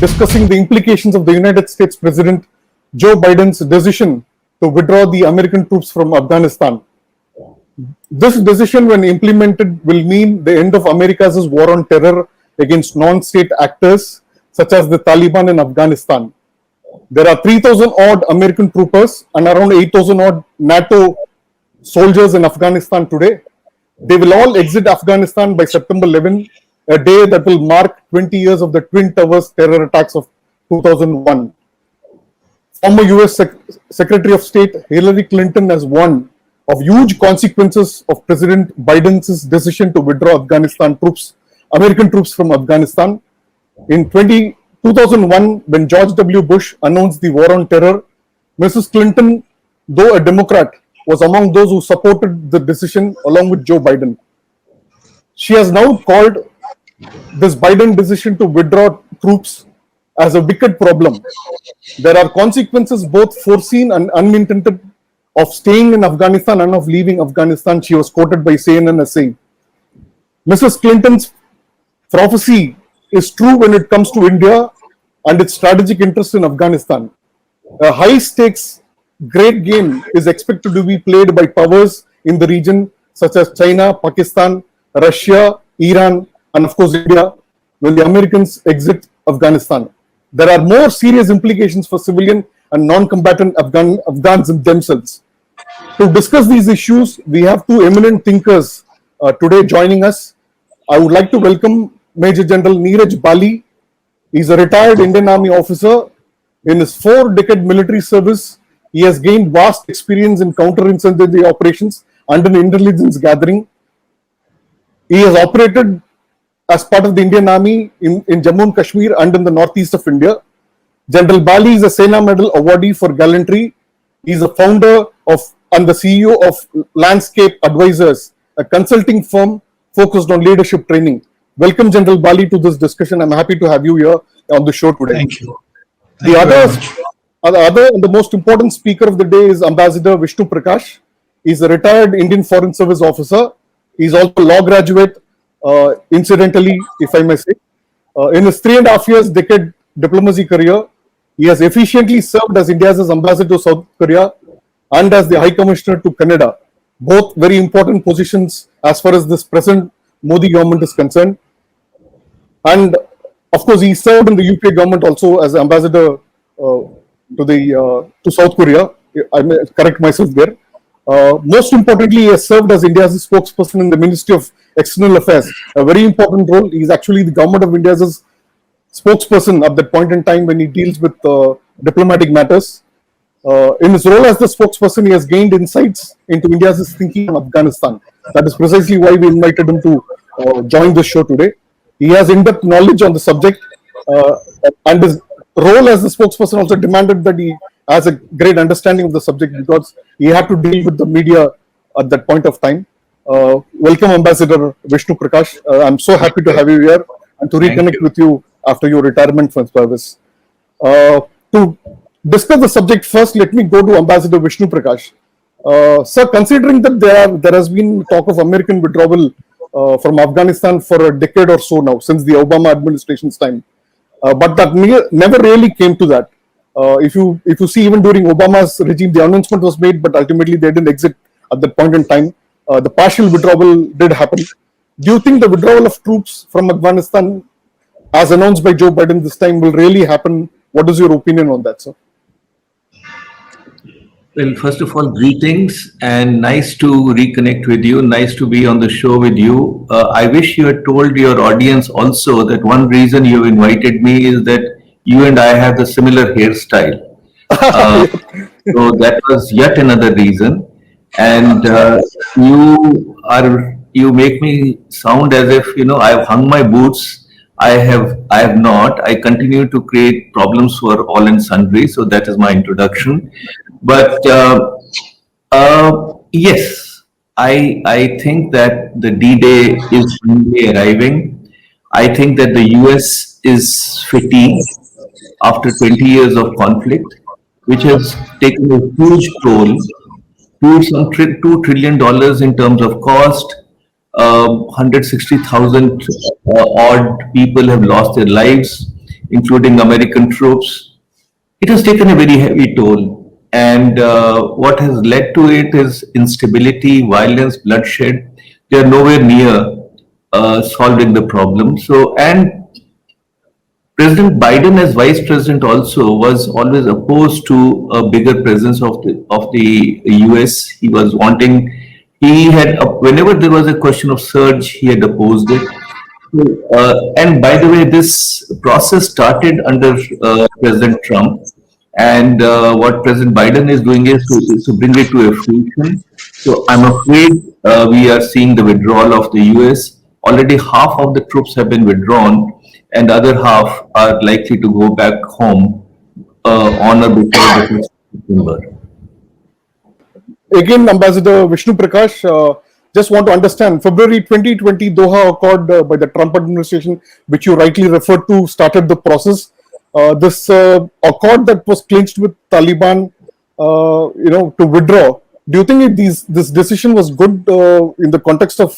discussing the implications of the United States President Joe Biden's decision to withdraw the American troops from Afghanistan. This decision, when implemented, will mean the end of America's war on terror against non-state actors such as the Taliban in Afghanistan. There are 3,000 odd American troopers and around 8,000 odd NATO soldiers in Afghanistan today. They will all exit Afghanistan by September 11, a day that will mark 20 years of the Twin Towers terror attacks of 2001. Former US Secretary of State Hillary Clinton has warned of huge consequences of President Biden's decision to withdraw American troops from Afghanistan. In 2001, when George W. Bush announced the war on terror, Mrs. Clinton, though a Democrat, was among those who supported the decision along with Joe Biden. She has now called this Biden decision to withdraw troops as a wicked problem. There are consequences, both foreseen and unintended, of staying in Afghanistan and of leaving Afghanistan, she was quoted by CNN as saying. Mrs. Clinton's prophecy is true when it comes to India and its strategic interest in Afghanistan. A high-stakes great game is expected to be played by powers in the region such as China, Pakistan, Russia, Iran, and of course India when the Americans exit Afghanistan. There are more serious implications for civilian and non-combatant Afghans themselves. To discuss these issues, we have two eminent thinkers today joining us. I would like to welcome Major General Neeraj Bali. He is a retired Indian Army officer. In his 4-decade military service, he has gained vast experience in counterinsurgency operations and in intelligence gathering. He has operated as part of the Indian Army in Jammu and Kashmir and in the northeast of India. General Bali is a Sena Medal awardee for gallantry. He is a founder of and the CEO of Landscape Advisors, a consulting firm focused on leadership training. Welcome, General Bali, to this discussion. I'm happy to have you here on the show today. Thank you. The other and the most important speaker of the day is Ambassador Vishnu Prakash. He's a retired Indian Foreign Service officer. He's also a law graduate, incidentally, if I may say. In his 3.5 years decade diplomacy career, he has efficiently served as India's ambassador to South Korea and as the High Commissioner to Canada, both very important positions as far as this present Modi government is concerned. And of course, he served in the UPA government also as ambassador to South Korea. I may correct myself there. Most importantly, he has served as India's spokesperson in the Ministry of External Affairs, a very important role. He is actually the government of India's spokesperson at that point in time when he deals with diplomatic matters. In his role as the spokesperson, he has gained insights into India's thinking on Afghanistan. That is precisely why we invited him to join this show today. He has in-depth knowledge on the subject, and his role as the spokesperson also demanded that he has a great understanding of the subject because he had to deal with the media at that point of time. Welcome, Ambassador Vishnu Prakash. I'm so happy to have you here and to reconnect with you after your retirement from service. To discuss the subject first, let me go to Ambassador Vishnu Prakash. Sir, considering that there has been talk of American withdrawal from Afghanistan for a decade or so now, since the Obama administration's time, but that never really came to that. If you see, even during Obama's regime, the announcement was made, but ultimately they didn't exit at that point in time. The partial withdrawal did happen. Do you think the withdrawal of troops from Afghanistan, as announced by Joe Biden this time, will really happen? What is your opinion on that, sir? Well, first of all, greetings and nice to reconnect with you. Nice to be on the show with you. I wish you had told your audience also that one reason you invited me is that you and I have the similar hairstyle. So that was yet another reason. And you make me sound as if, I've hung my boots. I have not. I continue to create problems for all and sundry. So that is my introduction. But yes, I think that the D-Day is finally arriving. I think that the US is fatigued after 20 years of conflict, which has taken a huge toll to some $2 trillion in terms of cost. 160,000 odd people have lost their lives. including American troops, it has taken a very heavy toll. And what has led to it is instability, violence, bloodshed. They are nowhere near solving the problem. So, and President Biden, as vice president, also was always opposed to a bigger presence of the US. He was wanting. He had whenever there was a question of surge, he had opposed it. And by the way, this process started under President Trump, and what President Biden is doing is to bring it to a fruition. So I'm afraid we are seeing the withdrawal of the US. Already half of the troops have been withdrawn, and the other half are likely to go back home on or before the 1st of September. Again, Ambassador Vishnu Prakash, just want to understand, February 2020 Doha Accord by the Trump administration, which you rightly referred to, started the process. This accord that was clinched with Taliban, to withdraw. Do you think this decision was good in the context of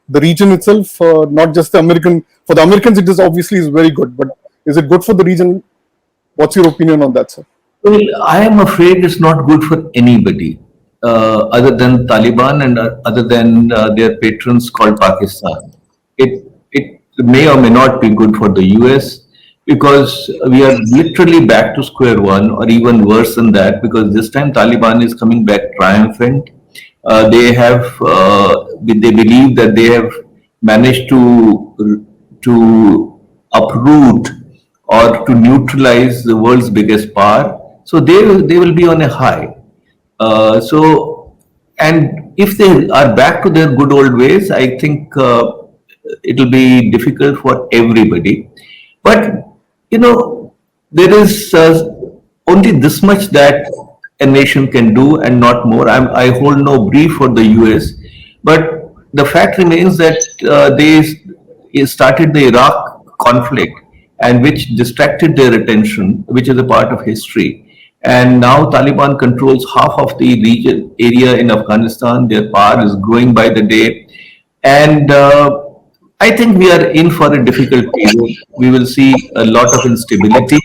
the region itself, not just the American? For the Americans, it is obviously very good, but is it good for the region? What's your opinion on that, sir? Well, I am afraid it's not good for anybody other than Taliban and other than their patrons called Pakistan. It may or may not be good for the US because we are literally back to square one, or even worse than that, because this time Taliban is coming back triumphant. They believe that they have managed to uproot or to neutralize the world's biggest power. So they will be on a high. And if they are back to their good old ways, I think it will be difficult for everybody. But there is only this much that a nation can do and not more. I hold no brief for the US, but the fact remains that they started the Iraq conflict, and which distracted their attention, which is a part of history. And now Taliban controls half of the region area in Afghanistan. Their power is growing by the day. And I think we are in for a difficult period. We will see a lot of instability.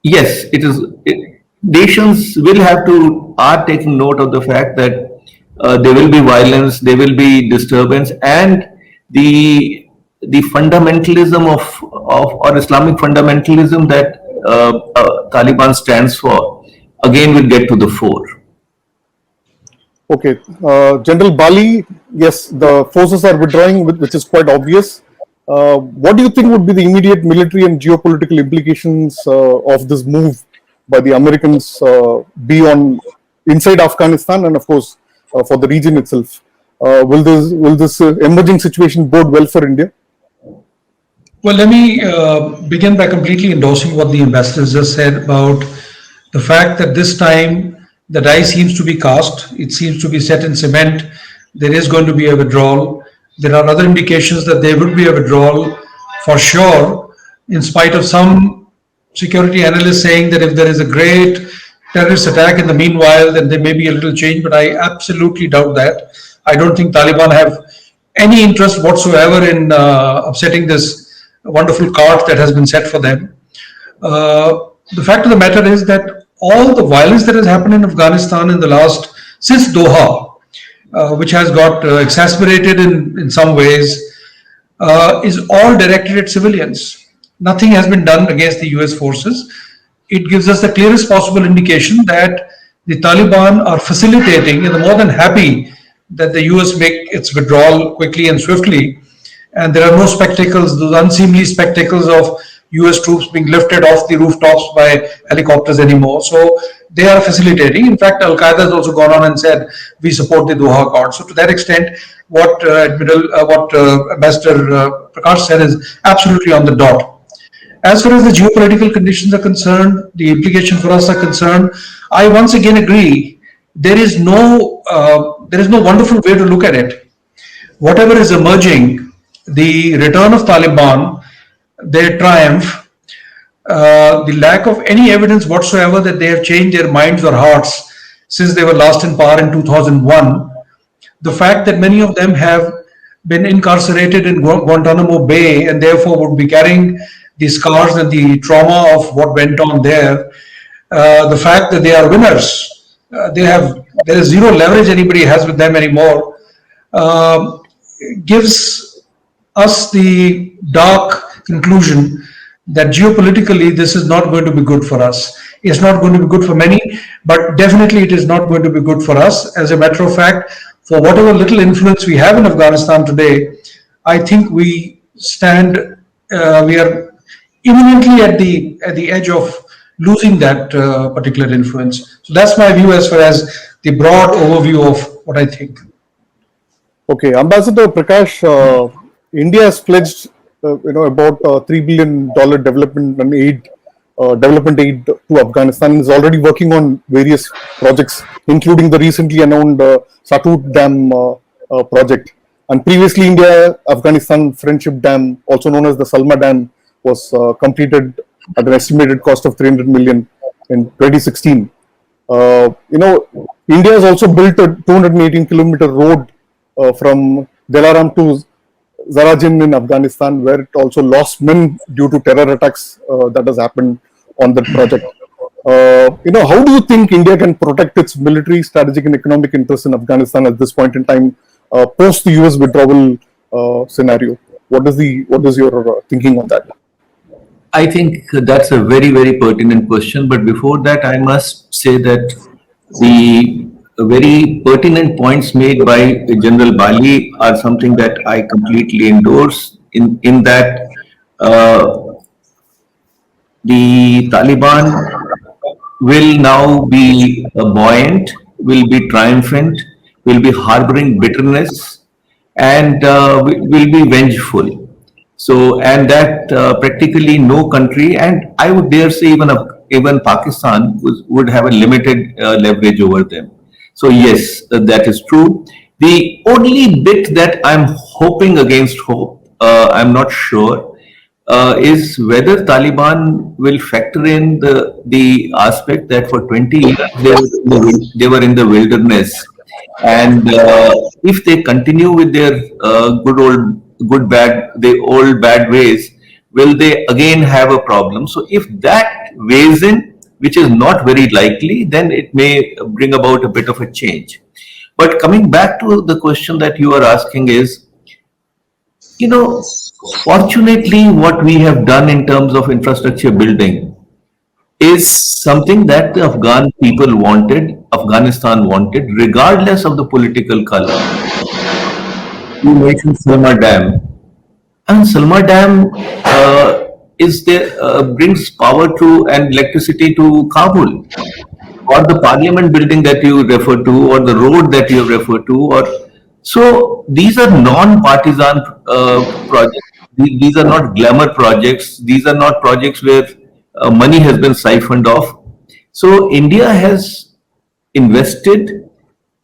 Yes, nations are taking note of the fact that there will be violence, there will be disturbance, and the fundamentalism or Islamic fundamentalism that Taliban stands for again will get to the fore. Okay, General Bali, yes, the forces are withdrawing, which is quite obvious. What do you think would be the immediate military and geopolitical implications of this move by the Americans beyond inside Afghanistan and, of course, for the region itself? Will this emerging situation bode well for India? Well, let me begin by completely endorsing what the ambassador just said about the fact that this time the die seems to be cast. It seems to be set in cement. There is going to be a withdrawal. There are other indications that there would be a withdrawal for sure, in spite of some security analysts saying that if there is a great terrorist attack in the meanwhile, then there may be a little change, but I absolutely doubt that. I don't think Taliban have any interest whatsoever in upsetting this wonderful cart that has been set for them. The fact of the matter is that all the violence that has happened in Afghanistan since Doha, which has got exacerbated in some ways, is all directed at civilians. Nothing has been done against the US forces. It gives us the clearest possible indication that the Taliban are facilitating and are more than happy that the US make its withdrawal quickly and swiftly. And there are no spectacles, those unseemly spectacles of US troops being lifted off the rooftops by helicopters anymore. So they are facilitating. In fact, Al-Qaeda has also gone on and said, we support the Doha Accord. So to that extent, what Ambassador Prakash said is absolutely on the dot. As far as the geopolitical conditions are concerned, the implication for us are concerned, I once again agree, there is no wonderful way to look at it. Whatever is emerging, the return of Taliban, their triumph, the lack of any evidence whatsoever that they have changed their minds or hearts since they were last in power in 2001, the fact that many of them have been incarcerated in Guantanamo Bay and therefore would be carrying the scars and the trauma of what went on there. The fact that they are winners, there is zero leverage anybody has with them anymore, gives us the dark conclusion that geopolitically this is not going to be good for us. It's not going to be good for many, but definitely it is not going to be good for us. As a matter of fact, for whatever little influence we have in Afghanistan today, I think we are imminently at the edge of losing that particular influence. So that's my view as far as the broad overview of what I think. Okay, Ambassador Prakash, India has pledged, about $3 billion development aid to Afghanistan, and is already working on various projects, including the recently announced Satut Dam project. And previously, India-Afghanistan Friendship Dam, also known as the Salma Dam, was completed at an estimated cost of 300 million in 2016. India has also built a 218-kilometer road from Dilaram to Zarajin in Afghanistan, where it also lost men due to terror attacks that has happened on that project. How do you think India can protect its military, strategic, and economic interests in Afghanistan at this point in time, post the US withdrawal scenario? What is your thinking on that? I think that's a very, very pertinent question. But before that, I must say that the very pertinent points made by General Bali are something that I completely endorse. In that, the Taliban will now be buoyant, will be triumphant, will be harboring bitterness, and will be vengeful. So, and that practically no country, and I would dare say even Pakistan would have a limited leverage over them. So yes, that is true. The only bit that I'm hoping against hope, I'm not sure, is whether Taliban will factor in the aspect that for 20 years they were in the wilderness, and if they continue with their old bad ways, will they again have a problem? So if that weighs in, which is not very likely, then it may bring about a bit of a change. But coming back to the question that you are asking is, fortunately, what we have done in terms of infrastructure building is something that the Afghan people wanted, Afghanistan wanted, regardless of the political color. You mentioned Salma Dam, and Salma Dam brings power to and electricity to Kabul, or the parliament building that you refer to, or the road that you refer to, or so these are non-partisan projects. These are not glamour projects. These are not projects where money has been siphoned off. So India has invested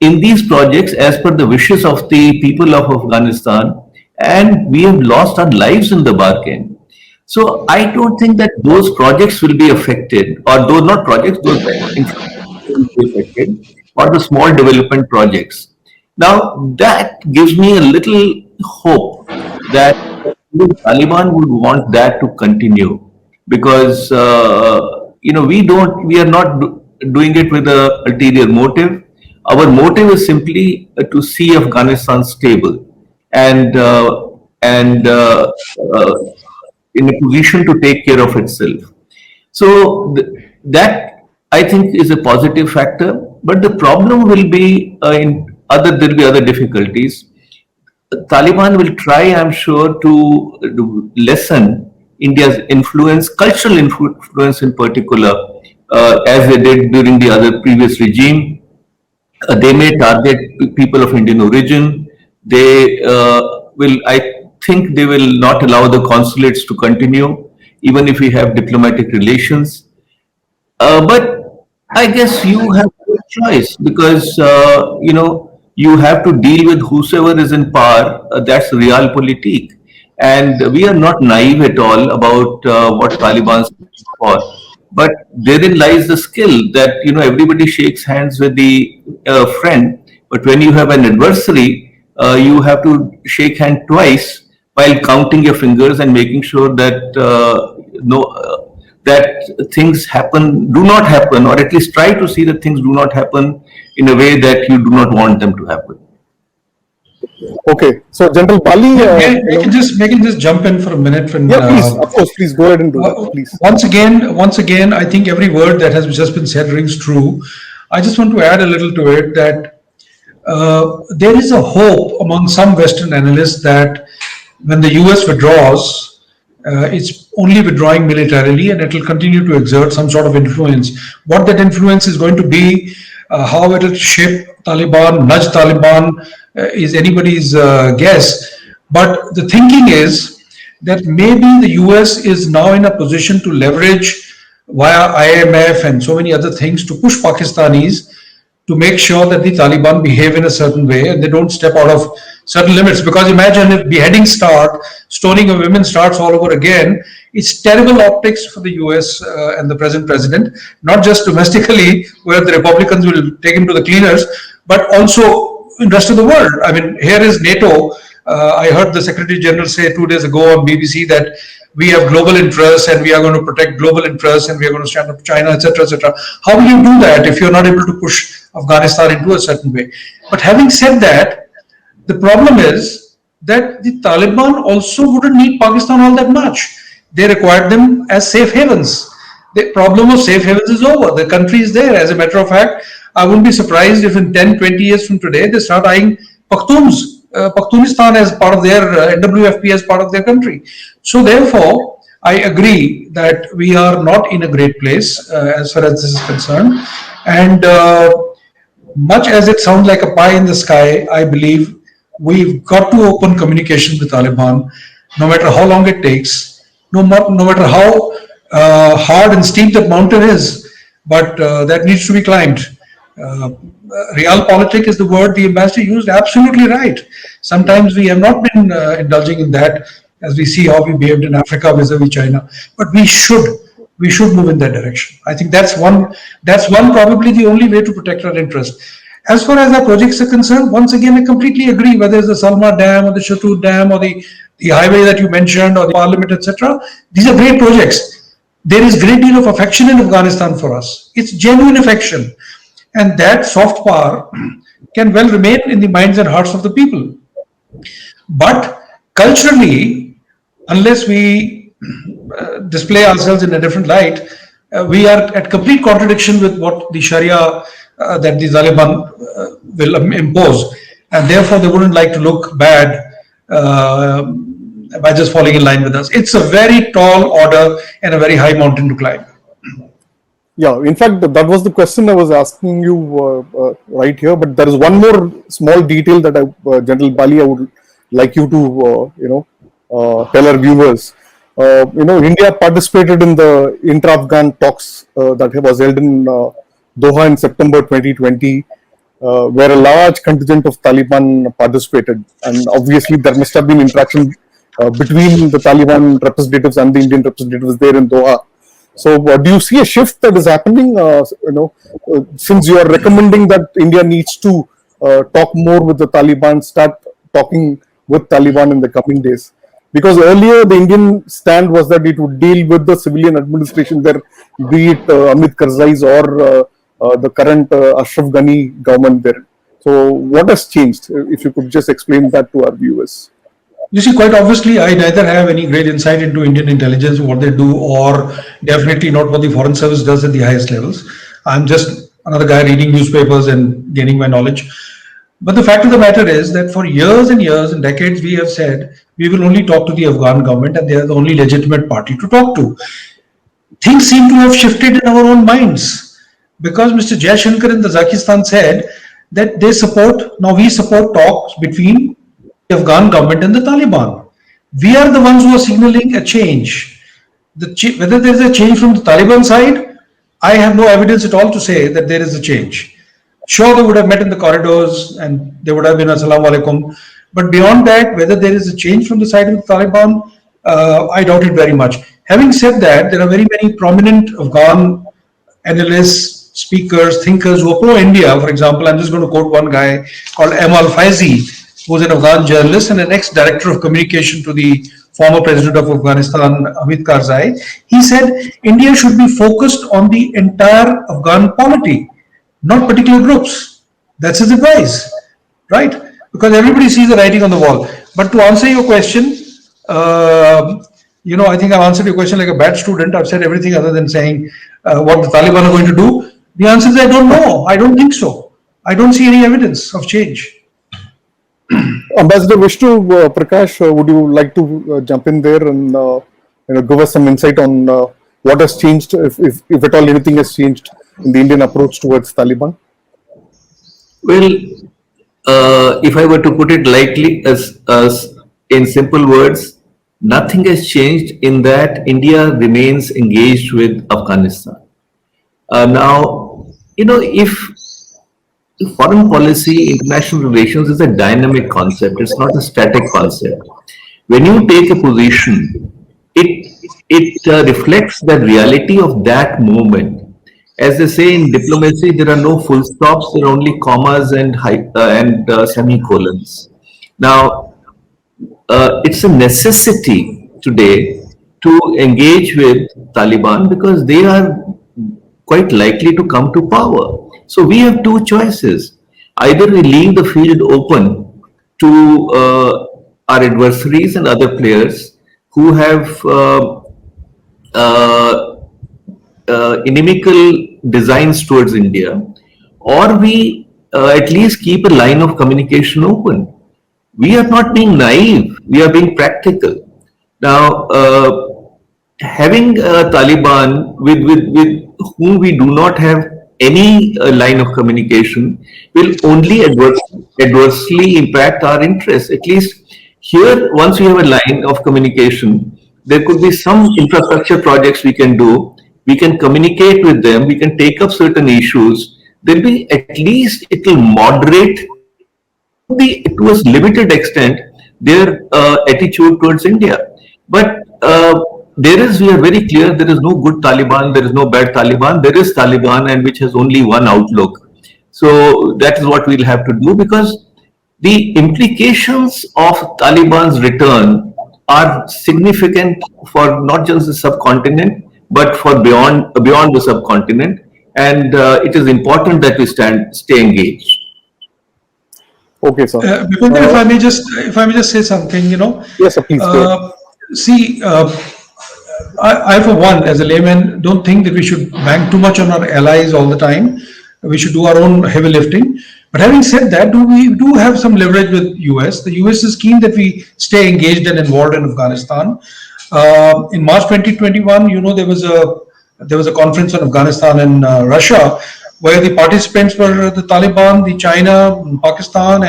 in these projects as per the wishes of the people of Afghanistan, and we have lost our lives in the bargain. So I don't think that those projects will be affected, or those not projects, those infrastructure will be affected, or the small development projects. Now that gives me a little hope that the Taliban would want that to continue, because we are not doing it with an ulterior motive. Our motive is simply to see Afghanistan stable and in a position to take care of itself. So that I think is a positive factor. But the problem will be there'll be other difficulties. Taliban will try, I'm sure, to lessen India's influence, cultural influence in particular, as they did during the other previous regime. They may target people of Indian origin. I think they will not allow the consulates to continue, even if we have diplomatic relations. But I guess you have a choice, because, you have to deal with whosoever is in power. That's realpolitik. And we are not naive at all about what Taliban stands for. But therein lies the skill that, everybody shakes hands with the friend. But when you have an adversary, you have to shake hand twice while counting your fingers and making sure that no that things do not happen, or at least try to see that things do not happen in a way that you do not want them to happen. Okay, so General Bali, May I can just jump in for a minute? When, yeah, please, of course, please go ahead and do that, please. Once again, I think every word that has just been said rings true. I just want to add a little to it that there is a hope among some Western analysts that when the US withdraws, it's only withdrawing militarily and it will continue to exert some sort of influence. What that influence is going to be, how it will shape Taliban, nudge Taliban, is anybody's guess. But the thinking is that maybe the US is now in a position to leverage via IMF and so many other things to push Pakistanis to make sure that the Taliban behave in a certain way and they don't step out of certain limits. Because imagine if beheadings start, stoning of women starts all over again, it's terrible optics for the US and the present president, not just domestically, where the Republicans will take him to the cleaners, but also in the rest of the world. I mean, here is NATO. I heard the Secretary General say 2 days ago on BBC that we have global interests and we are going to protect global interests and we are going to stand up to China, etc., etc. How will you do that if you're not able to push Afghanistan into a certain way? But having said that, the problem is that the Taliban also wouldn't need Pakistan all that much. They required them as safe havens. The problem of safe havens is over. The country is there. As a matter of fact, I wouldn't be surprised if in 10, 20 years from today, they start eyeing Pakhtunistan as part of their NWFP as part of their country. So therefore, I agree that we are not in a great place as far as this is concerned. And much as it sounds like a pie in the sky, I believe we've got to open communication with Taliban, no matter how long it takes, no matter how hard and steep that mountain is, but that needs to be climbed. Realpolitik is the word the ambassador used, absolutely right. Sometimes we have not been indulging in that, as we see how we behaved in Africa vis-a-vis China, but we should move in that direction. I think that's one probably the only way to protect our interest. As far as our projects are concerned, once again, I completely agree, whether it's the Salma Dam or the Shatut Dam or the highway that you mentioned or the parliament, etc. These are great projects. There is a great deal of affection in Afghanistan for us. It's genuine affection. And that soft power can well remain in the minds and hearts of the people. But culturally, unless we display ourselves in a different light, we are at complete contradiction with what the Sharia that the Taliban will impose. And therefore, they wouldn't like to look bad by just falling in line with us. It's a very tall order and a very high mountain to climb. Yeah, in fact, that was the question I was asking you right here. But there is one more small detail that General Bali, I would like you to, tell our viewers. India participated in the intra-Afghan talks that was held in Doha in September 2020, where a large contingent of Taliban participated. And obviously, there must have been interaction between the Taliban representatives and the Indian representatives there in Doha. So, do you see a shift that is happening? Since you are recommending that India needs to talk more with the Taliban, start talking with Taliban in the coming days, because earlier the Indian stand was that it would deal with the civilian administration there, be it Amit Karzai's or the current Ashraf Ghani government there. So, what has changed? If you could just explain that to our viewers. You see, quite obviously, I neither have any great insight into Indian intelligence, what they do, or definitely not what the Foreign Service does at the highest levels. I'm just another guy reading newspapers and gaining my knowledge. But the fact of the matter is that for years and years and decades, we have said we will only talk to the Afghan government and they are the only legitimate party to talk to. Things seem to have shifted in our own minds, because Mr. Jaishankar in Tajikistan said that we support talks between the Afghan government and the Taliban. We are the ones who are signaling a change. Whether there is a change from the Taliban side, I have no evidence at all to say that there is a change. Sure, they would have met in the corridors and there would have been assalamu alaikum. But beyond that, whether there is a change from the side of the Taliban, I doubt it very much. Having said that, there are very many prominent Afghan analysts, speakers, thinkers who are pro-India. For example, I'm just going to quote one guy called Amal Faizi, who's an Afghan journalist and an ex-director of communication to the former president of Afghanistan, Hamid Karzai. He said India should be focused on the entire Afghan polity, not particular groups. That's his advice, right? Because everybody sees the writing on the wall. But to answer your question, I think I've answered your question like a bad student. I've said everything other than saying what the Taliban are going to do. The answer is I don't know. I don't think so. I don't see any evidence of change. Ambassador Vishnu Prakash, would you like to jump in there and give us some insight on what has changed, if at all anything has changed in the Indian approach towards Taliban? Well, if I were to put it lightly, as in simple words, nothing has changed in that India remains engaged with Afghanistan. Now, if foreign policy, international relations is a dynamic concept, it's not a static concept. When you take a position, it reflects the reality of that moment. As they say in diplomacy, there are no full stops, there are only commas and semicolons. Now, it's a necessity today to engage with Taliban because they are quite likely to come to power. So we have two choices. Either we leave the field open to our adversaries and other players who have inimical designs towards India, or we at least keep a line of communication open. We are not being naive, we are being practical. Now, having Taliban with whom we do not have any line of communication will only adversely impact our interests. At least here, once we have a line of communication, there could be some infrastructure projects we can do. We can communicate with them. We can take up certain issues. There'll be at least it will moderate to a limited extent their attitude towards India. But we are very clear, there is no good Taliban, there is no bad Taliban, there is Taliban and which has only one outlook. So that is what we'll have to do because the implications of Taliban's return are significant for not just the subcontinent, but for beyond the subcontinent. And it is important that we stay engaged. Okay, sir. If I may just say something, Yes, sir, please. See, I, for one, as a layman, don't think that we should bank too much on our allies all the time. We should do our own heavy lifting. But having said that, we do have some leverage with US. The US is keen that we stay engaged and involved in Afghanistan. In March 2021, there was a conference on Afghanistan in Russia, where the participants were the Taliban, the China, Pakistan,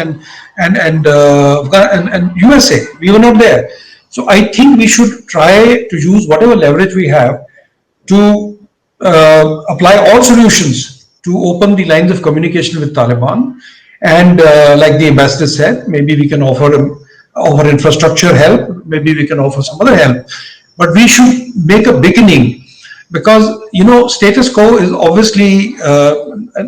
and USA. We were not there. So I think we should try to use whatever leverage we have to apply all solutions to open the lines of communication with Taliban. And like the ambassador said, maybe we can offer infrastructure help, maybe we can offer some other help. But we should make a beginning because, status quo is obviously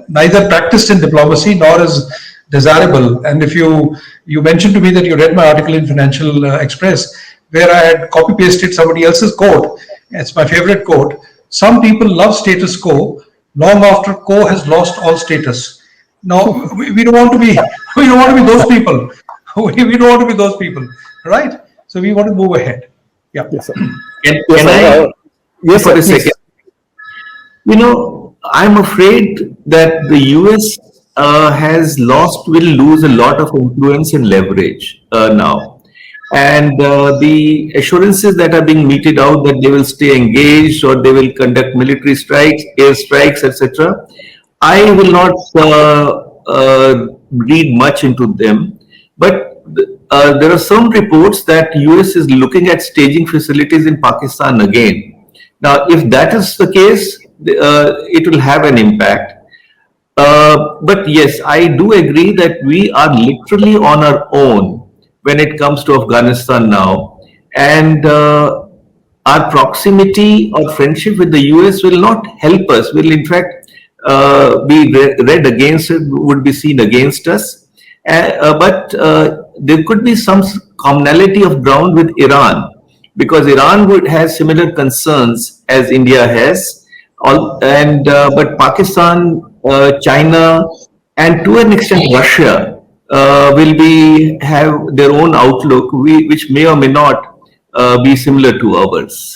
neither practiced in diplomacy nor is desirable. And if you mentioned to me that you read my article in Financial Express, where I had copy pasted somebody else's quote. It's my favorite quote. Some people love status quo long after quo has lost all status. Now we don't want to be those people. We don't want to be those people, right? So we want to move ahead. Yeah. Yes, sir. Can I? Yes, for sir, a second. I'm afraid that the US will lose a lot of influence and leverage now. And the assurances that are being meted out that they will stay engaged or they will conduct military strikes, air strikes, etc. I will not read much into them. But there are some reports that US is looking at staging facilities in Pakistan again. Now, if that is the case, it will have an impact. But yes, I do agree that we are literally on our own when it comes to Afghanistan now. And our proximity or friendship with the US will not help us, will in fact be read against it, would be seen against us. But there could be some commonality of ground with Iran, because Iran would has similar concerns as India has, but Pakistan, China, and to an extent Russia will be have their own outlook, which may or may not be similar to ours.